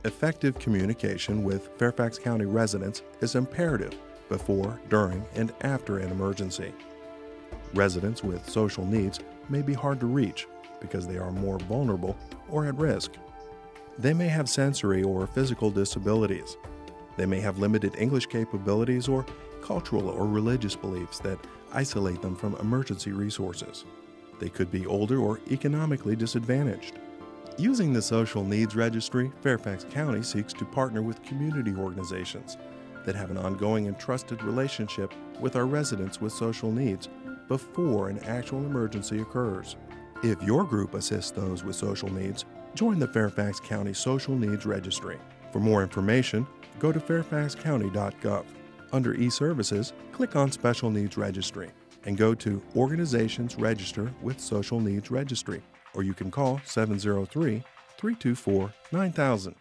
Effective communication with Fairfax County residents is imperative before, during, and after an emergency. Residents with social needs may be hard to reach because they are more vulnerable or at risk. They may have sensory or physical disabilities. They may have limited English capabilities or cultural or religious beliefs that isolate them from emergency resources. They could be older or economically disadvantaged. Using the Social Needs Registry, Fairfax County seeks to partner with community organizations that have an ongoing and trusted relationship with our residents with social needs before an actual emergency occurs. If your group assists those with social needs, join the Fairfax County Social Needs Registry. For more information, go to fairfaxcounty.gov. Under e-Services, click on Special Needs Registry and go to Organizations Register with Social Needs Registry, or you can call 703-324-9000.